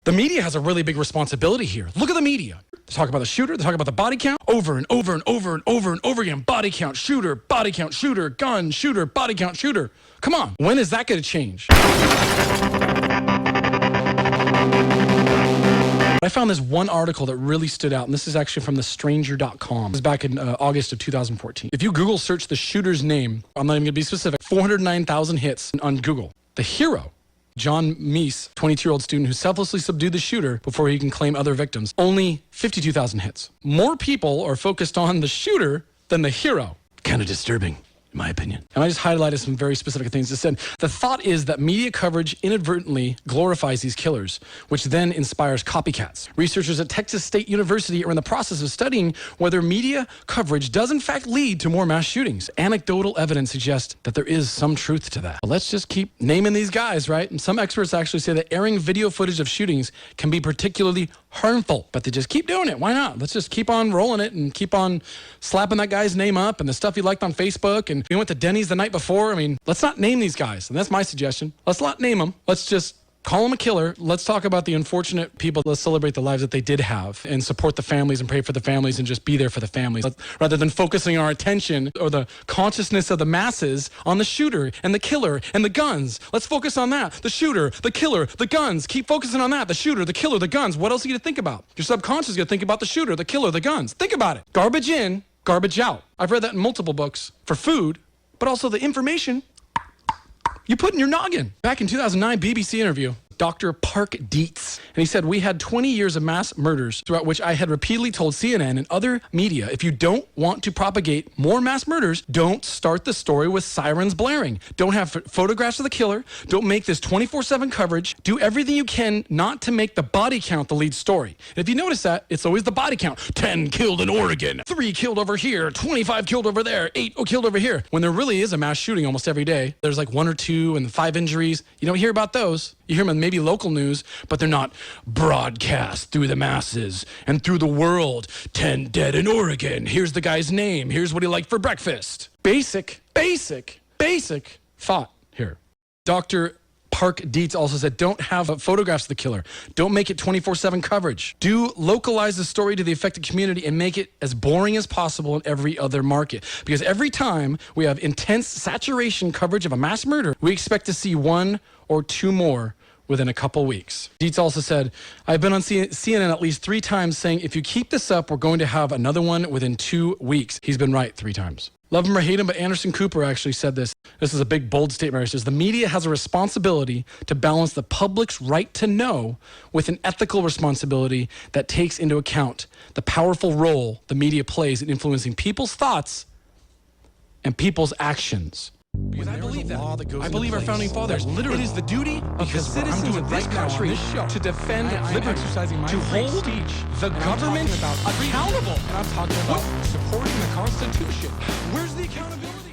The media has a really big responsibility here. Look at the media. They talk about the shooter, they talk about the body count over and over and over and over and over again. Body count, shooter, gun, shooter, body count, shooter. Come on, when is that going to change? I found this one article that really stood out, and this is actually from thestranger.com. This is back in August of 2014. If you Google search the shooter's name, I'm not even going to be specific, 409,000 hits on Google. The hero, John Meese, 22-year-old student who selflessly subdued the shooter before he can claim other victims, only 52,000 hits. More people are focused on the shooter than the hero. Kind of disturbing, in my opinion. And I just highlighted some very specific things. It said, the thought is that media coverage inadvertently glorifies these killers, which then inspires copycats. Researchers at Texas State University are in the process of studying whether media coverage does in fact lead to more mass shootings. Anecdotal evidence suggests that there is some truth to that. But let's just keep naming these guys, right? And some experts actually say that airing video footage of shootings can be particularly harmful, but they just keep doing it. Why not? Let's just keep on rolling it and keep on slapping that guy's name up and the stuff he liked on Facebook. And we went to Denny's the night before. I mean, let's not name these guys. And that's my suggestion. Let's not name them. Let's just call them a killer. Let's talk about the unfortunate people. Let's celebrate the lives that they did have and support the families and pray for the families and just be there for the families. Rather than focusing our attention or the consciousness of the masses on the shooter and the killer and the guns. Let's focus on that. The shooter, the killer, the guns. Keep focusing on that. The shooter, the killer, the guns. What else are you going to think about? Your subconscious is going to think about the shooter, the killer, the guns. Think about it. Garbage in, garbage out. I've read that in multiple books for food, but also the information you put in your noggin. Back in 2009, BBC interview, Dr. Park Dietz. And he said, we had 20 years of mass murders throughout which I had repeatedly told CNN and other media, if you don't want to propagate more mass murders, don't start the story with sirens blaring. Don't have photographs of the killer. Don't make this 24/7 coverage. Do everything you can not to make the body count the lead story. And if you notice that, it's always the body count. 10 killed in Oregon, 3 killed over here, 25 killed over there, 8 killed over here. When there really is a mass shooting almost every day, there's like 1 or 2 and 5 injuries. You don't hear about those. You hear them in maybe local news, but they're not broadcast through the masses and through the world. 10 dead in Oregon. Here's the guy's name. Here's what he liked for breakfast. Basic thought here. Dr. Park Dietz also said, don't have photographs of the killer. Don't make it 24/7 coverage. Do localize the story to the affected community and make it as boring as possible in every other market. Because every time we have intense saturation coverage of a mass murder, we expect to see 1 or 2 more within a couple weeks. Dietz also said, I've been on CNN at least 3 times saying, if you keep this up, we're going to have another one within 2 weeks. He's been right 3 times. Love him or hate him, but Anderson Cooper actually said this. This is a big, bold statement. He says, the media has a responsibility to balance the public's right to know with an ethical responsibility that takes into account the powerful role the media plays in influencing people's thoughts and people's actions. Because I believe that. I believe our founding fathers. Literally, it is the duty of the citizens of this country to defend liberty, to hold the government accountable. And I'm talking about supporting the Constitution. Where's the accountability?